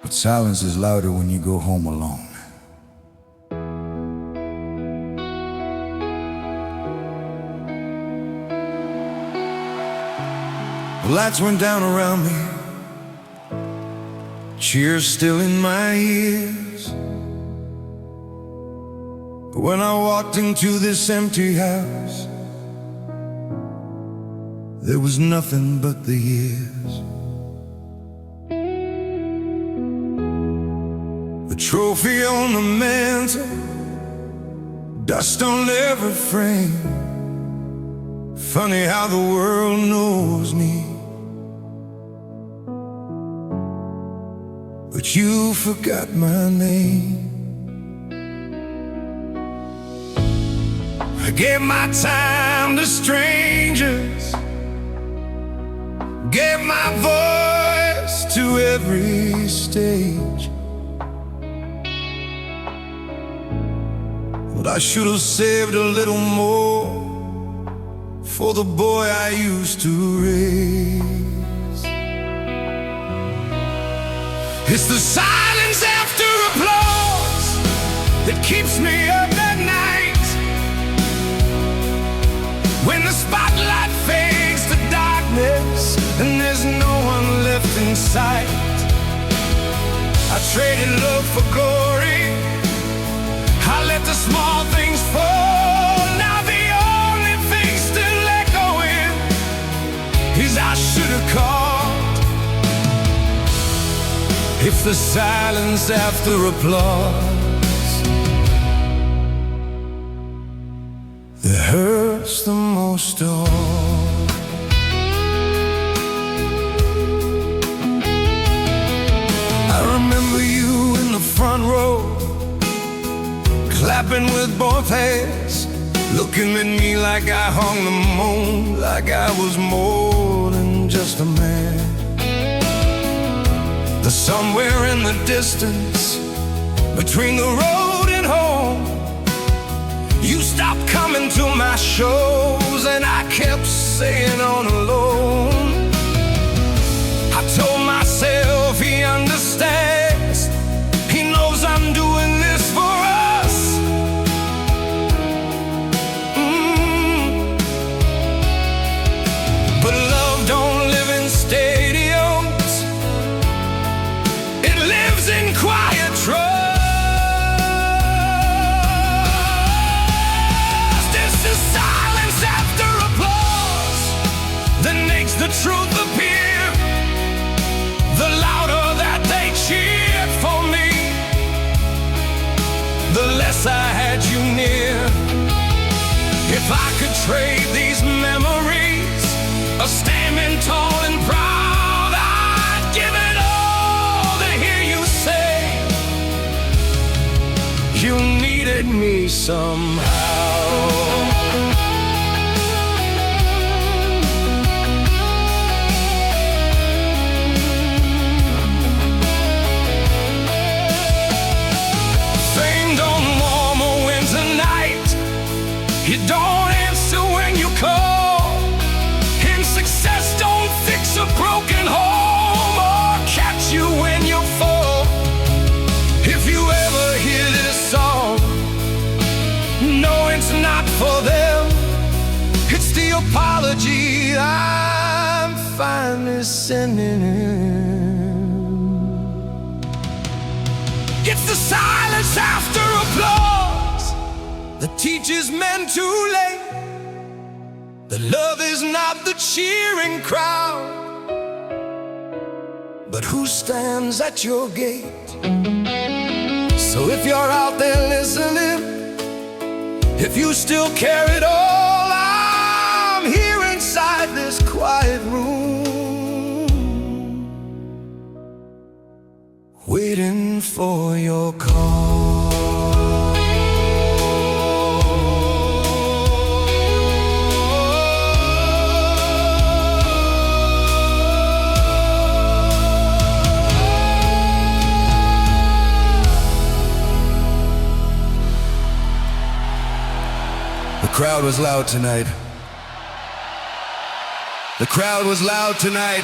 But silence is louder when you go home alone. The lights went down around me, cheers still in my ears. But when I walked into this empty house, there was nothing but the years. The trophy on the mantle, dust on every frame. Funny how the world knows me, but you forgot my name. I gave my time to strangers, gave my voice to every stage. But I should have saved a little more for the boy I used to raise. It's the silence after applause that keeps me up at night. When the spotlight fades to darkness and there's no one left in sight, I traded love for glory, I let the small things fall. Now the only thing still echoing is I should have called. It's the silence after applause that hurts the most of all. I remember you in the front row, clapping with both hands, looking at me like I hung the moon, like I was more than just a man. But somewhere in the distance, between the road and home, you stopped coming to my shows, and I kept saying on alone. I told myself he understands, he knows I'm doing this for us. But love don't live in stadiums, it lives in quiet trust. It's the silence after applause that makes the truth appear. The louder that they cheered for me, the less I had you near. If I could trade these memories, standing tall and proud, I'd give it all to hear you say you needed me somehow. Fame don't warm a winter night, you don't answer when you call, and success don't fix a broken home or catch you when you fall. If you ever hear this song, no, it's not for them, it's the apology I'm finally sending in. It's the silence after applause that teaches men too late that love is not the cheering crowd, but who stands at your gate. So if you're out there listening, if you still care at all, I'm here inside this quiet room, waiting for your call. The crowd was loud tonight. The crowd was loud tonight.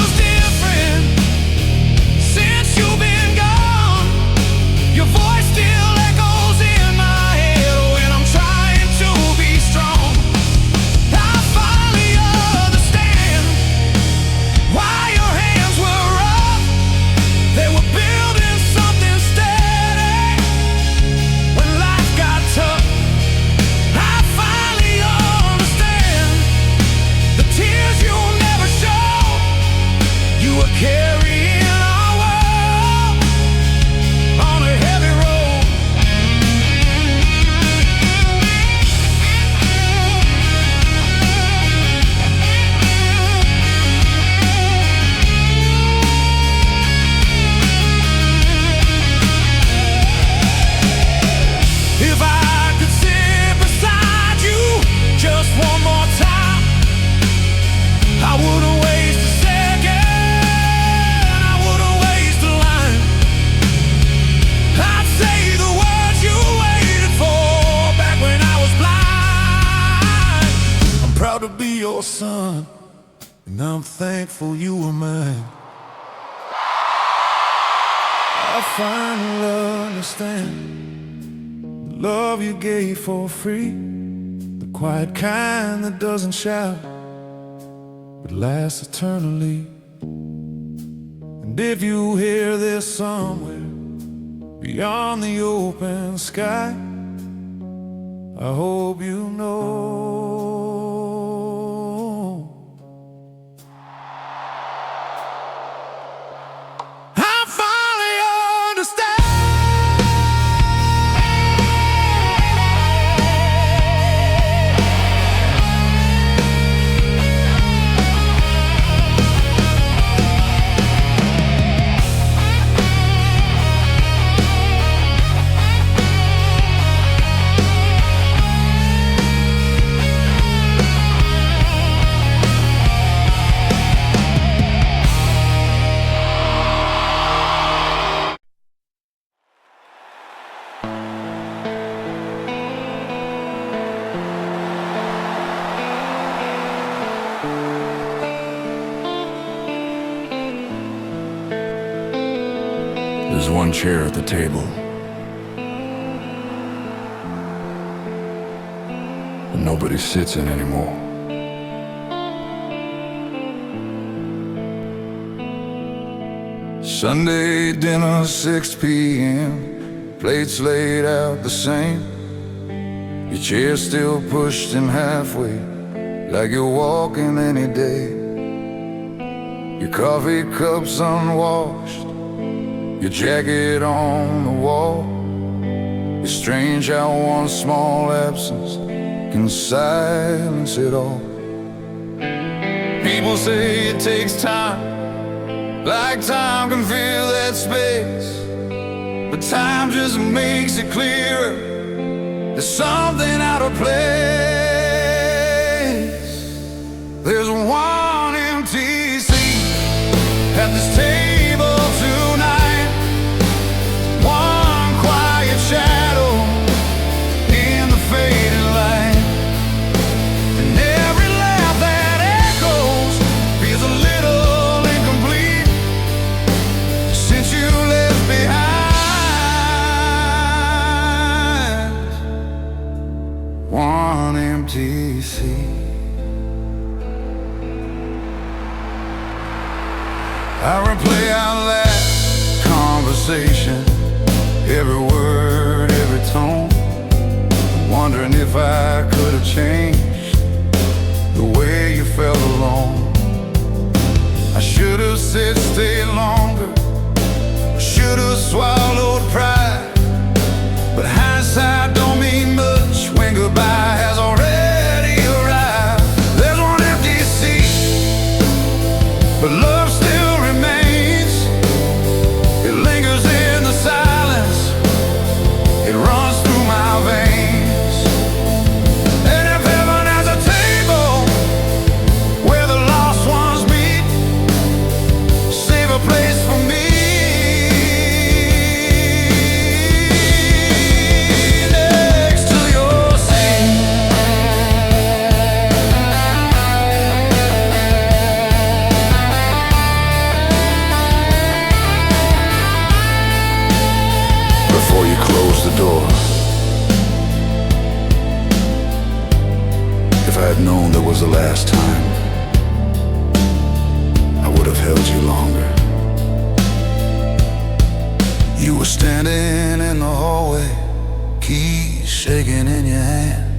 were carrying our world on a heavy road. If I could sit beside you just one more time, I wouldn't waste a second, I wouldn't waste a line. I'd say the words you waited for back when I was blind. I'm proud to be your son, and I'm thankful you were mine. I finally understand the love you gave for free, the quiet kind that doesn't shout but lasts eternally. And if you hear this somewhere beyond the open sky, I hope you know I finally understand. There's one chair at the table, but nobody sits in anymore. Sunday dinner, 6 p.m., plates laid out the same. Your chair still pushed in halfway, like you're walking any day. Your coffee cups unwashed, your jacket on the wall. It's strange how one small absence can silence it all. People say it takes time, like time can fill that space, but time just makes it clearer there's something out of place. There's one empty seat at this table tonight, one quiet shadow in the fading light, and every laugh that echoes feels a little incomplete since you left behind. One empty seat. I replay our last conversation, every word, every tone, wondering if I could have changed the way you felt alone. I should have said stay longer, should have swallowed pride, but hindsight don't mean much when goodbye has already arrived. There's one empty seat, but love still remains. It lingers in the silence, it runs through my veins. And if heaven has a table where the lost ones meet, save a place for me next to your seat. Before you close the door, if I had known that was the last time, I would have held you longer. You were standing in the hallway, keys shaking in your hand.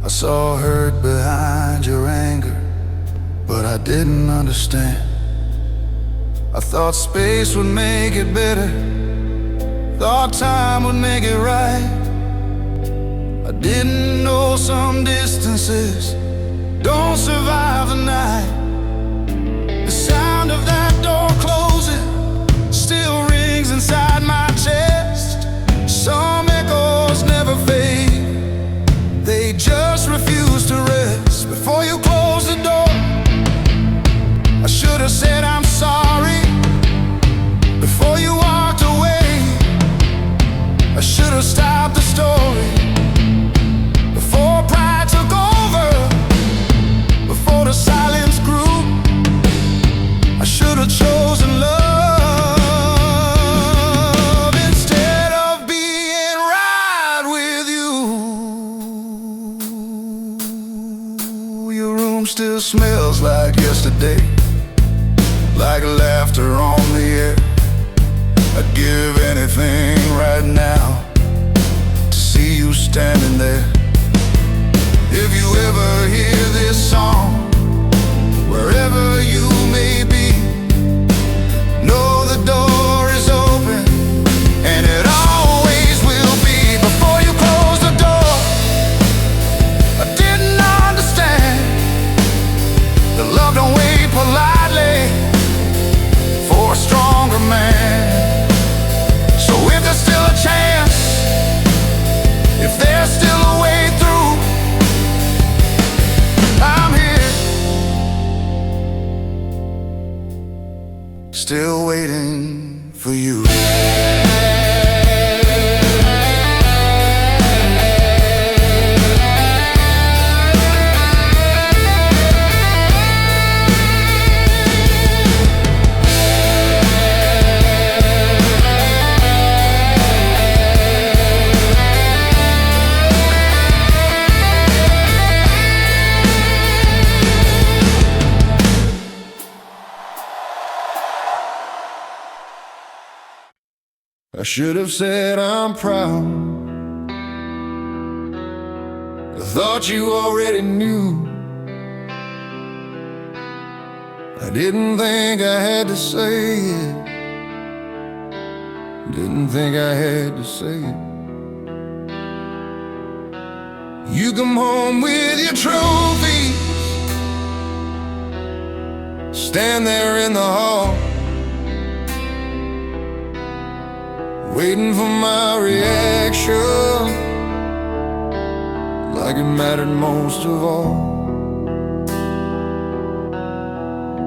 I saw hurt behind your anger, but I didn't understand. I thought space would make it better, thought time would make it right. I didn't know some distances don't survive the night. The sound of that door closing still rings inside my chest. Some echoes never fade, they just refuse to rest. Before you close the door, I should have said I'm sorry. Before you walked away, I should have stopped the story. Before pride took over, before the silence grew, I should have chosen love instead of being right with you. Your room still smells like yesterday, like laughter on the air. I'd give anything right now to see you standing there. If you ever hear this song, wherever you may be, know the door is open, and it always will be. Before you close the door, I didn't understand that love don't wait politely for a stronger man. So if there's still a chance, if there's still a way through, I'm here, still waiting for you. I should have said I'm proud. I thought you already knew. I didn't think I had to say it. Didn't think I had to say it. You come home with your trophies, stand there in the hall, waiting for my reaction, like it mattered most of all.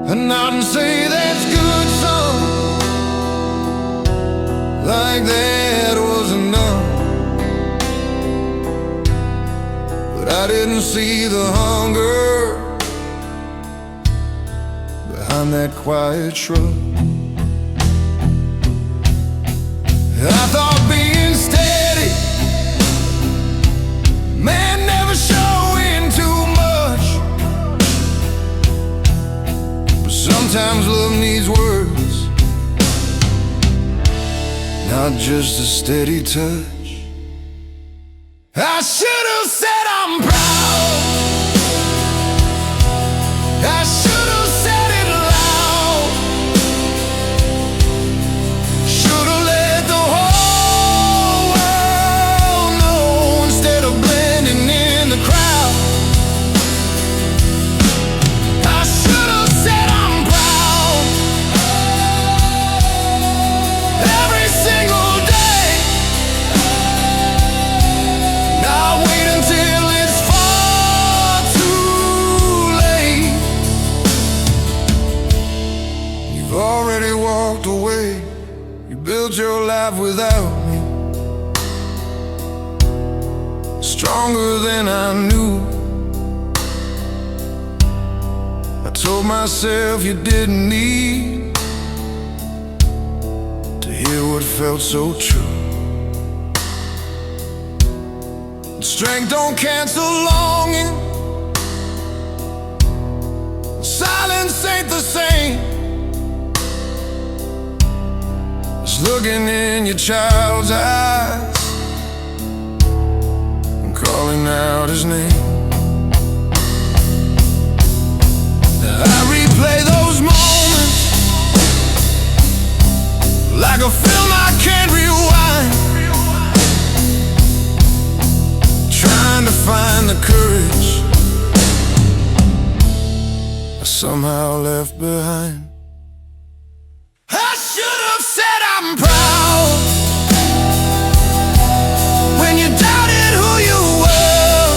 And nod and say that's good, son, like that was enough. But I didn't see the hunger behind that quiet shrug. I thought being steady meant never showing too much, but sometimes love needs words, not just a steady touch. I should have said I'm proud. I should have said it loud. Should have let the whole world know instead of blending in the crowd. I should have said I'm proud every single day. Not wait until it's far too late. You've already walked away. You built your life without me, stronger than I knew. I told myself you didn't need to hear what felt so true. Strength don't cancel longing, silence ain't the same. Just looking in your child's eyes and calling out his name. I replay those moments somehow left behind. I should have said I'm proud when you doubted who you were.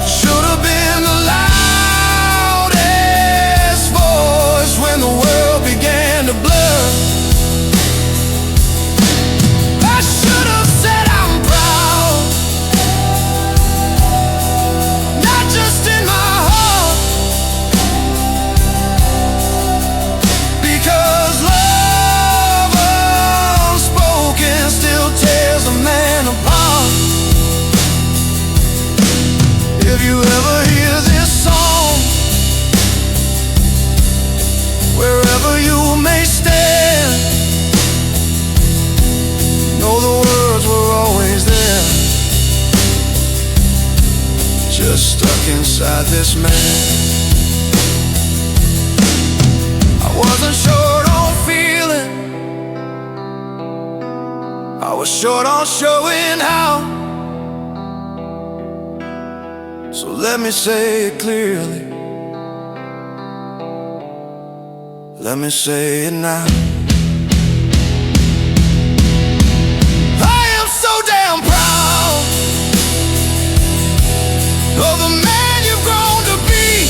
Should have been the loudest voice when the world began to blur. I should have said I'm proud, not just in my heart, because love unspoken still tears a man apart. If you ever hear this song, wherever you may stand, know the words were always there, just stuck inside this man. I wasn't short on feeling, I was short on showing how. So let me say it clearly, let me say it now. I am so damn proud of the man you've grown to be,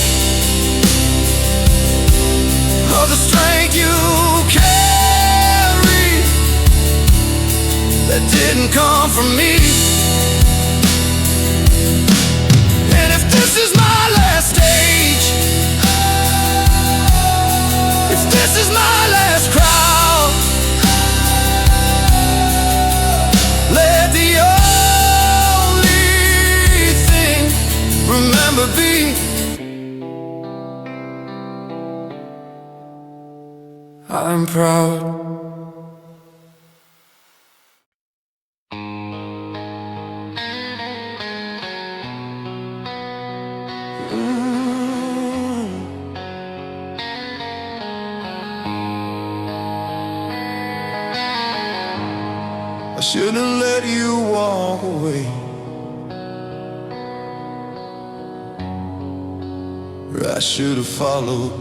of the strength you carry that didn't come from me. And if this is my last stage, if this is my last crowd, let the only thing remember be I'm proud. I shouldn't let you walk away, or I should have followed.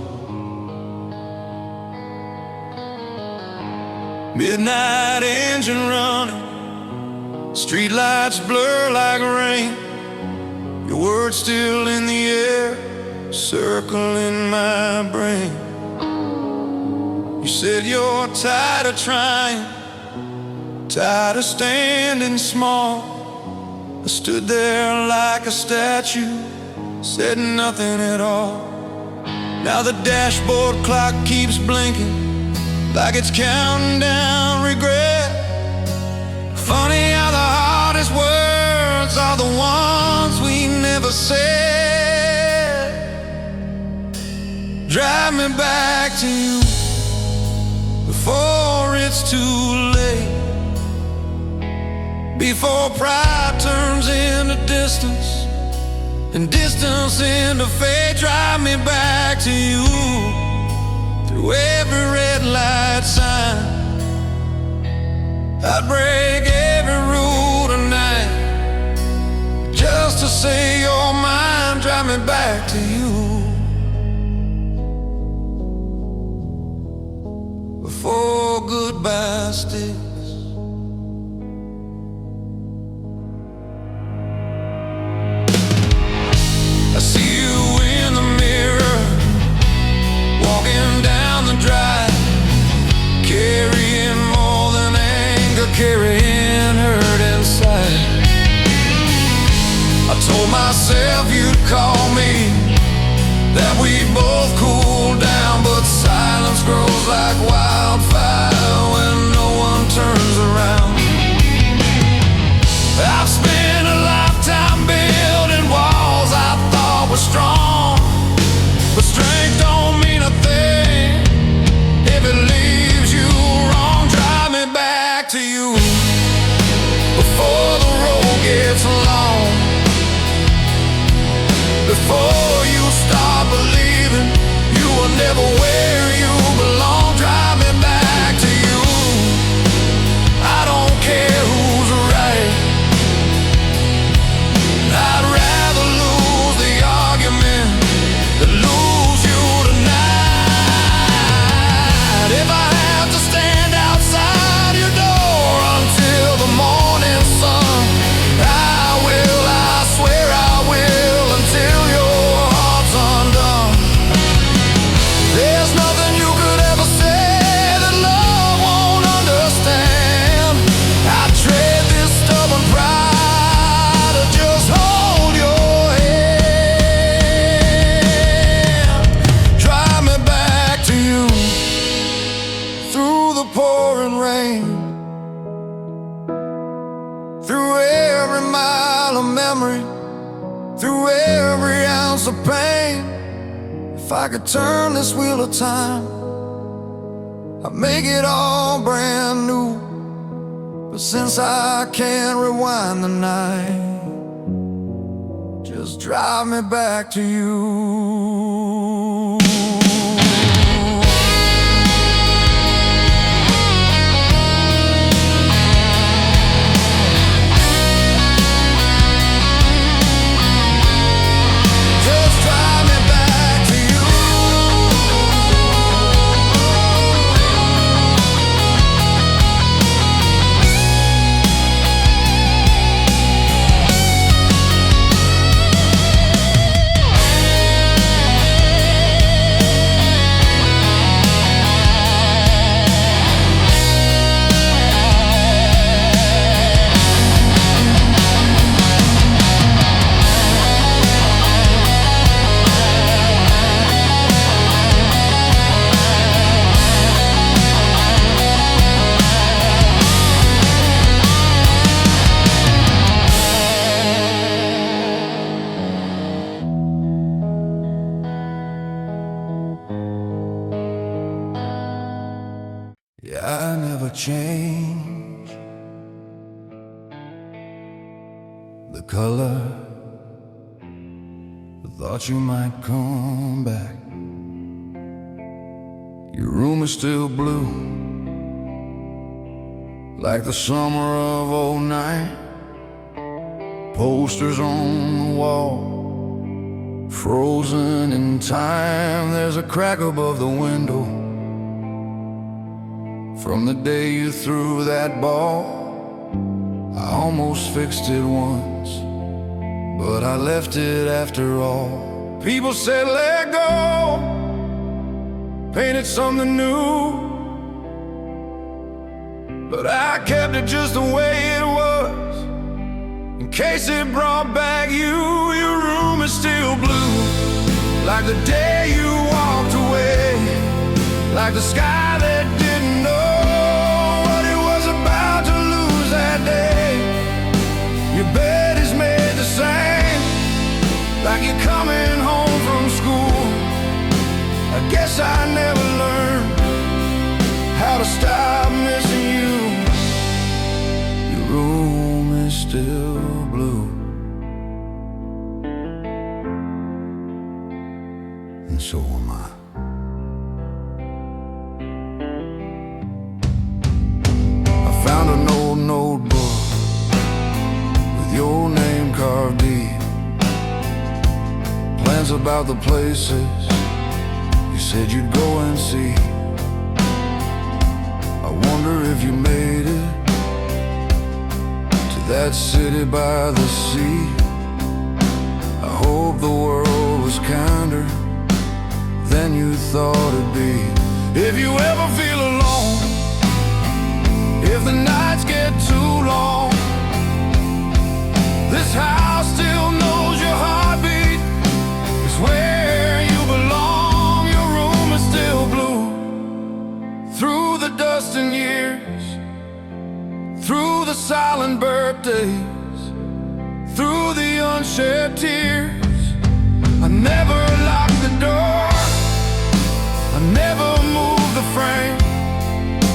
Midnight engine running, streetlights blur like rain. Your words still in the air, circling my brain. You said you're tired of trying, tired of standing small. I stood there like a statue, said nothing at all. Now the dashboard clock keeps blinking, like it's counting down regret. Funny how the hardest words are the ones we never said. Drive me back to you before it's too late, before pride turns into distance and distance into fate. Drive me back to you through every red light sign. I'd break every rule tonight just to say you're mine. Drive me back to you before goodbye sticks. I see you in the mirror, walking down the drive, carrying more than anger, carrying hurt inside. I told myself you'd call me, that we'd both cool down, but silence grows like wildfire when no one turns around. I've spent a lifetime building walls I thought were strong, but strength don't mean a thing if it leaves you wrong. Drive me back to you before the road gets long, before you start believing every ounce of pain. If I could turn this wheel of time, I'd make it all brand new. But since I can't rewind the night, just drive me back to you. Yeah, I never change the color. I thought you might come back. Your room is still blue, like the summer of '09. Posters on the wall, frozen in time. There's a crack above the window from the day you threw that ball. I almost fixed it once, but I left it after all. People said let go, painted something new, but I kept it just the way it was, in case it brought back you. Your room is still blue, like the day you walked away, like the sky that didn't know what it was about to lose that day. Your bed is made the same, like you're coming home from school. I guess I never learned how to stop missing you. Your room is still blue, and so am I. Found an old notebook with your name carved deep, plans about the places you said you'd go and see. I wonder if you made it to that city by the sea. I hope the world was kinder than you thought it'd be. If you ever feel alone, if the nights get too long, this house still knows your heartbeat. It's where you belong. Your room is still blue, through the dust and years, through the silent birthdays, through the unshed tears. I never locked the door, I never moved the frame,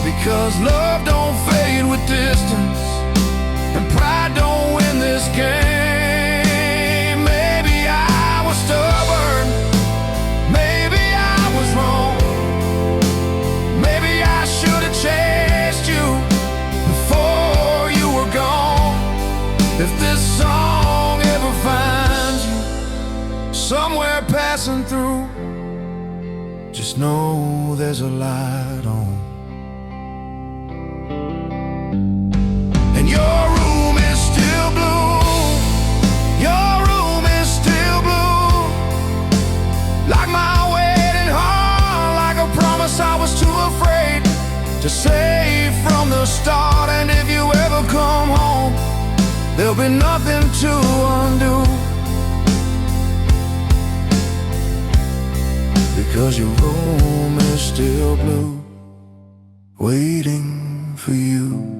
because love don't fade with distance, and pride don't win this game. Maybe I was stubborn, maybe I was wrong, maybe I should have chased you before you were gone. If this song ever finds you somewhere passing through, just know there's a light on. Your room is still blue, your room is still blue, like my waiting heart, like a promise I was too afraid to say from the start. And if you ever come home, there'll be nothing to undo, because your room is still blue, waiting for you.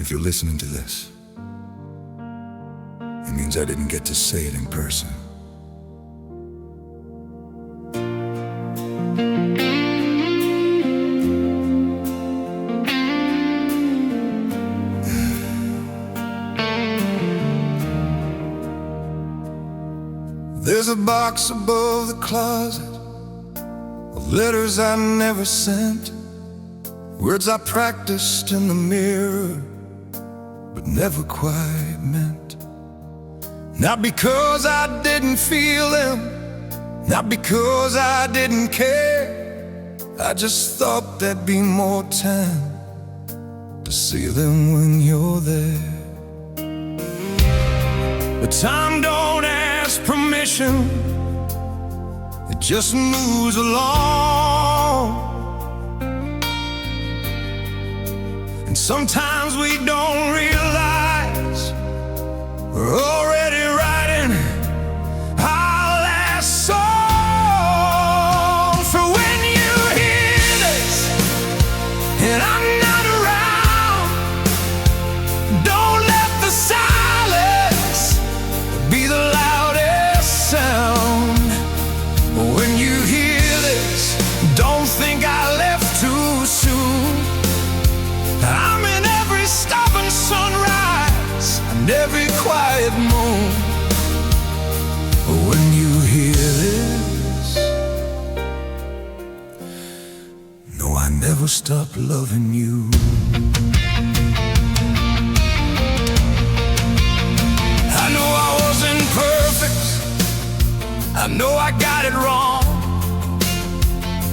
If you're listening to this, it means I didn't get to say it in person. There's a box above the closet of letters I never sent, words I practiced in the mirror but never quite meant. Not because I didn't feel them, not because I didn't care, I just thought there'd be more time to see them when you're there. But time don't ask permission, it just moves along. And sometimes we don't realize we're already writing our last song. For when you hear this and I'm not around, don't let the silence be the loudest sound. When you hear this, don't think I left too soon. I'm in every stubborn sunrise and every quiet moon. When you hear this, no, I never stopped loving you. I know I wasn't perfect, I know I got it wrong,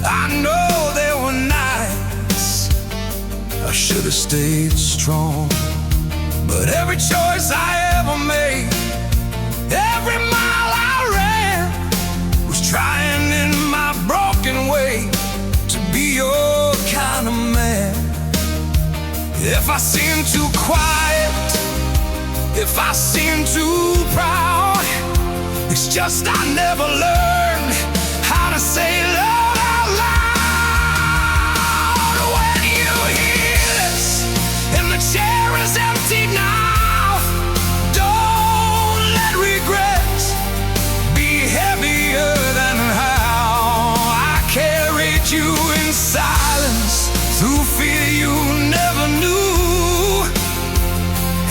I know there were nights I should have stayed strong. But every choice I ever made, every mile I ran, was trying in my broken way to be your kind of man. If I seem too quiet, if I seem too proud, it's just I never learned how to say love out loud. When you hear this and the chair is empty now, don't let regrets be heavier than how I carried you in silence through fear you never knew.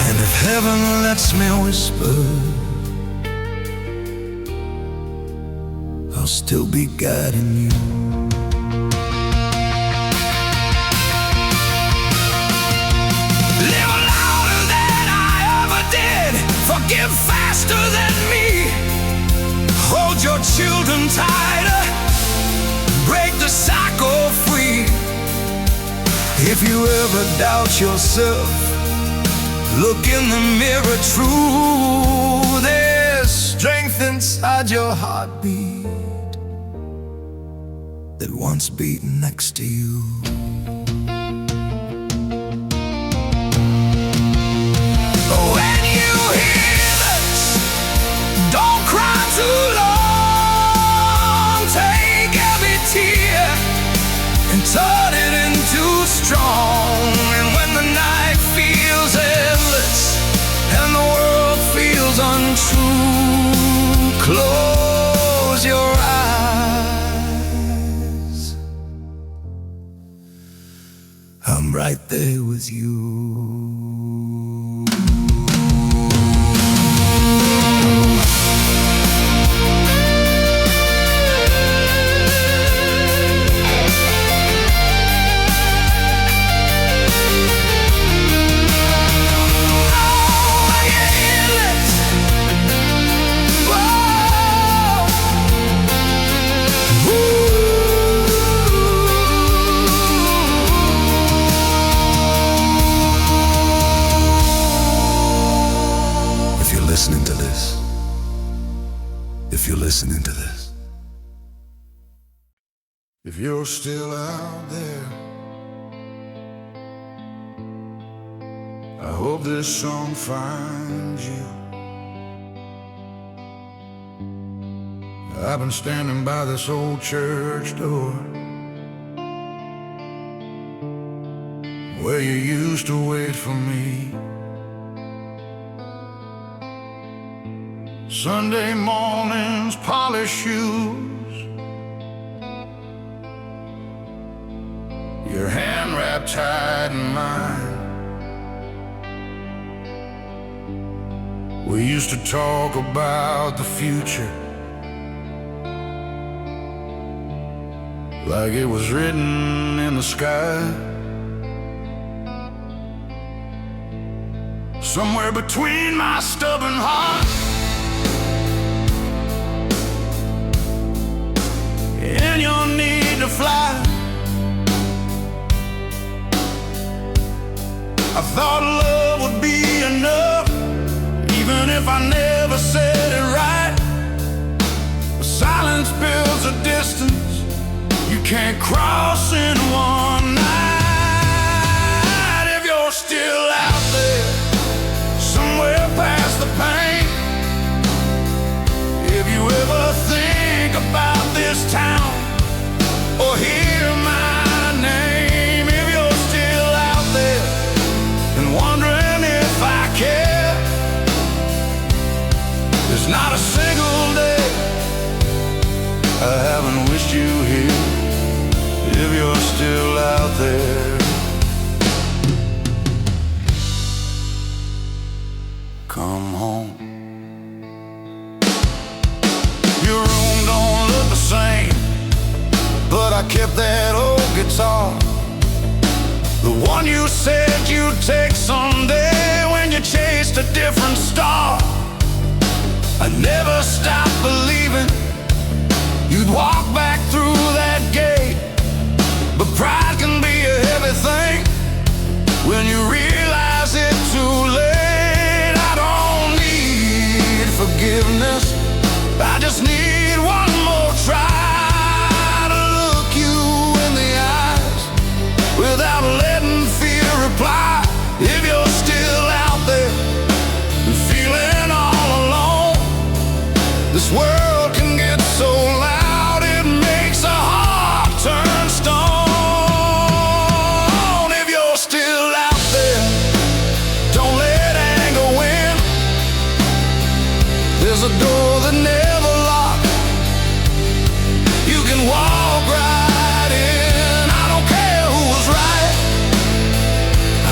And if heaven lets me whisper, I'll still be guiding you. Live louder than I ever did, forgive faster than me, hold your children tighter, break the cycle free. If you ever doubt yourself, look in the mirror true. There's strength inside your heartbeat that once beat next to you. When you hear this, don't cry too long. Take every tear and turn it into strong. And when the night feels endless and the world feels untrue, close your eyes, I'm right there with you. Listening to this, if you're listening to this, if you're still out there, I hope this song finds you. I've been standing by this old church door, where you used to wait for me. Sunday mornings, polished shoes, your hand wrapped tight in mine. We used to talk about the future like it was written in the sky. Somewhere between my stubborn heart and your need to fly, I thought love would be enough, even if I never said it right. But silence builds a distance you can't cross in one night. If you're still out there, somewhere past the pain, if you ever think about this town or hear my name, if you're still out there and wondering if I care, there's not a single day I haven't wished you here. If you're still out there, come home. Your room don't look the same, but I kept that old guitar, the one you said you'd take someday when you chased a different star. I never stopped believing you'd walk back through that gate, but pride can be a heavy thing when you realize it too late. I don't need forgiveness, I just need one more try to look you in the eyes without letting fear reply. If you're still out there and feeling all alone, this world can get so loud it makes a heart turn stone. If you're still out there, don't let anger win. There's a door that never locks, you can walk right in. I don't care who was right,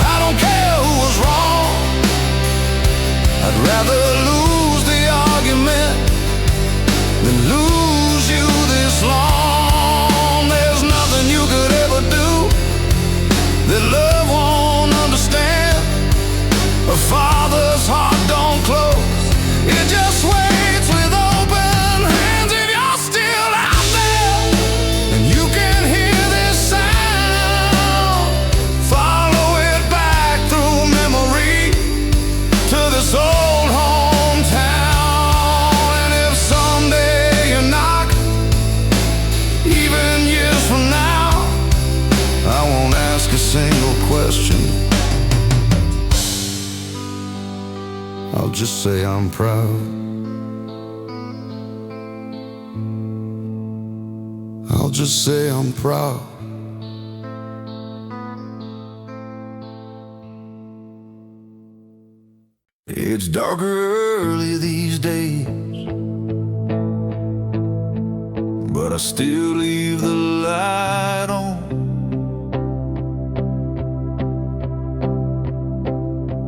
I don't care who was wrong. I'd rather lose the argument than lose you this long. There's nothing you could ever do that love won't understand. A father's heart don't close, it just waits with open hands. If you're still out there and you can hear this sound, follow it back through memory to this old hometown. And if someday you knock, even years from now, I won't ask a single question, I'll just say I'm proud. I'll just say I'm proud. It's darker early these days, but I still leave the light on.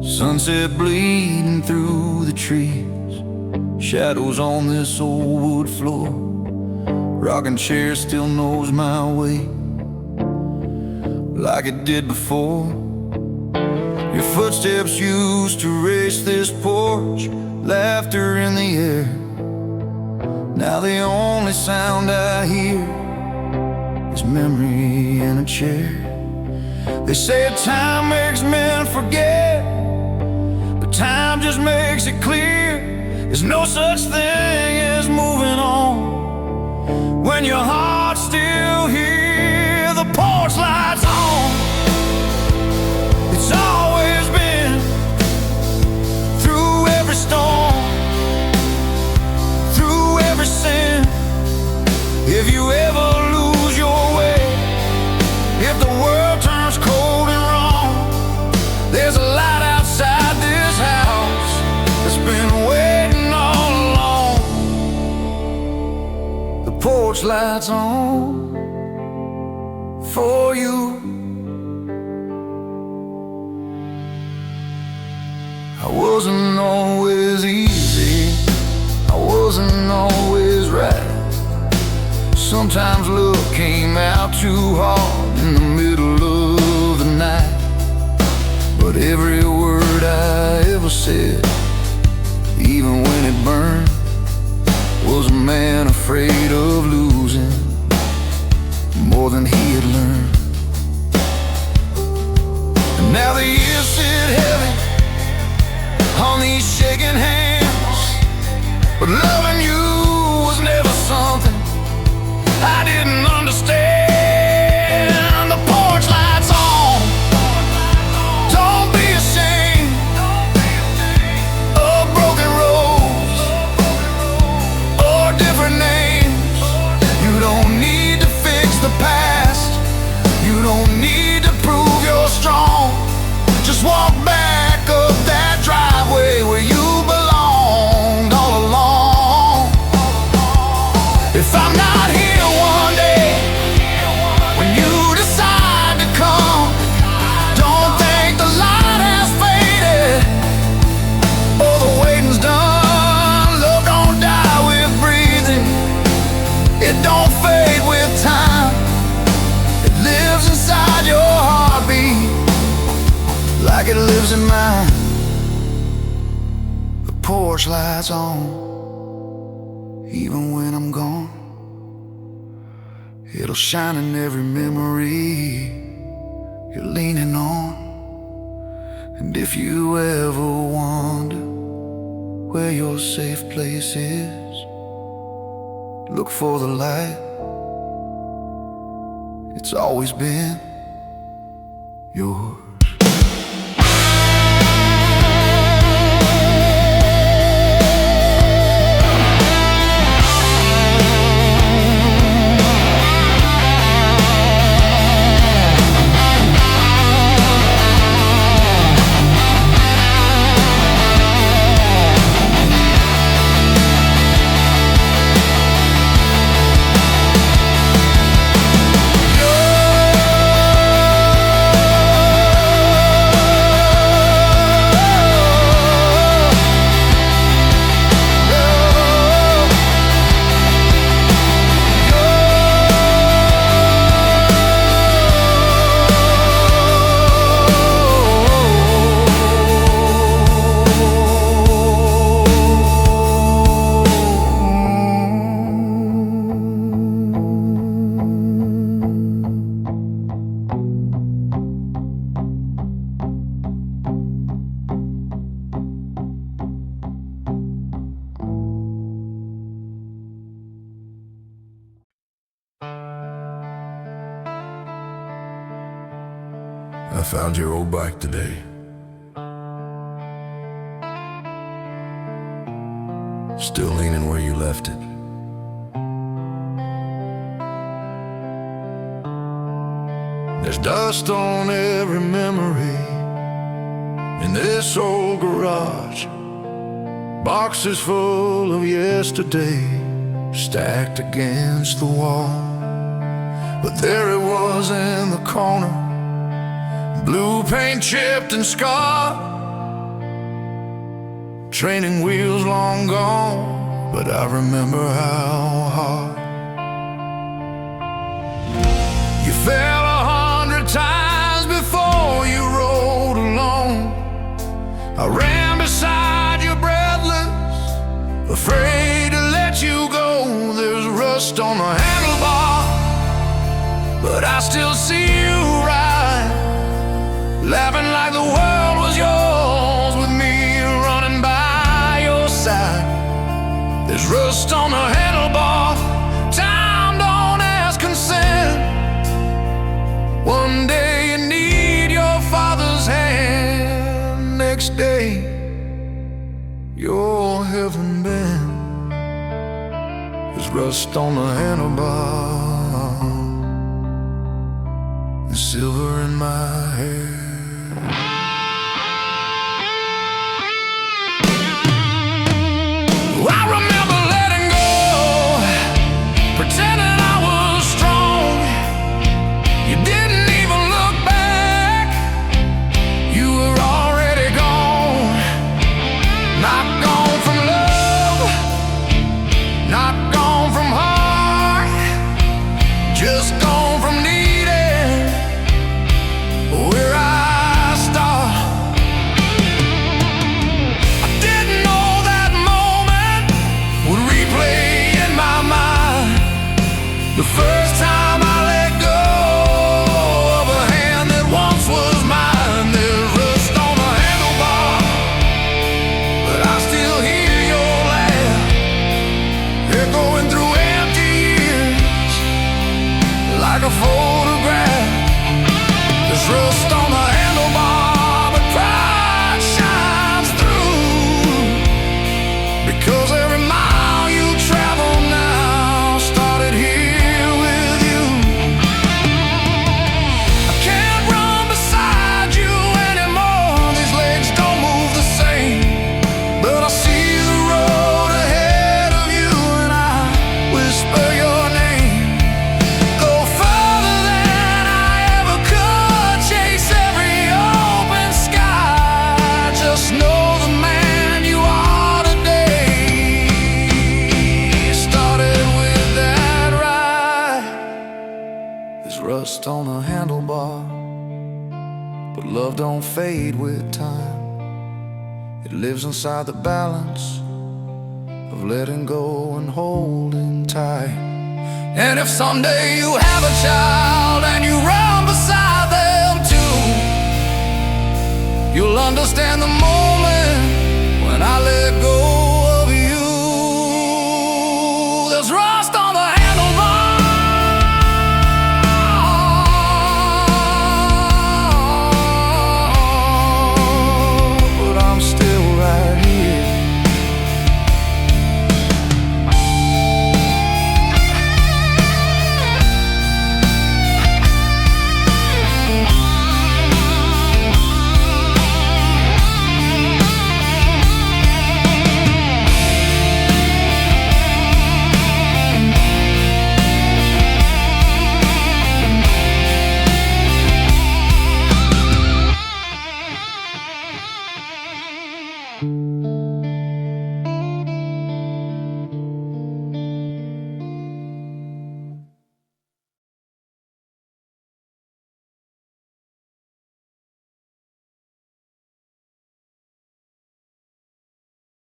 Sunset bleeding through the trees, shadows on this old wood floor. Rocking chair still knows my way like it did before. Your footsteps used to race this porch, laughter in the air. Now the only sound I hear is memory in a chair. They say time makes men forget, but time just makes it clear there's no such thing as moving on when your heart's still here. The porch lights on, it's always been through every storm, through every sin. If you ever lose your way, if the world turns cold and wrong, porch lights on for you. I wasn't always easy, I wasn't always right. Sometimes love came out too hard in the middle of the night. But every word I ever said, even when it burned, was a man afraid of losing more than he had learned. And now the years sit heavy on these shaking hands, but loving you was never something I didn't understand. The porch lights on, don't be ashamed of broken roads or different names. You don't need to fix the past, you don't need to prove you're strong. Just walk back up that driveway where you belonged all along. If I'm not here one day when you decide to come, don't think the light has faded or the waiting's done. Love don't die with breathing, it don't fade with time. It lives inside your heartbeat like it lives in mine. The porch lights on, even when I'm gone. It'll shine in every memory you're leaning on. And if you ever wonder where your safe place is, look for the light. It's always been yours. I found your old bike today. Still leaning where you left it. There's dust on every memory in this old garage. Boxes full of yesterday stacked against the wall. But there it was in the corner, blue paint chipped and scarred, training wheels long gone, but I remember how hard. You fell 100 times before you rode alone. I ran beside you breathless, afraid to let you go. There's rust on the handlebar, but I still see you ride, laughing like the world was yours, with me running by your side. There's rust on the handlebar, time don't ask consent. One day you need your father's hand, next day you're heaven bent. There's rust on the handlebar and silver in my hair. I remember letting go, pretending handlebar. But love don't fade with time. It lives inside the balance of letting go and holding tight. And if someday you have a child and you run beside them too, you'll understand the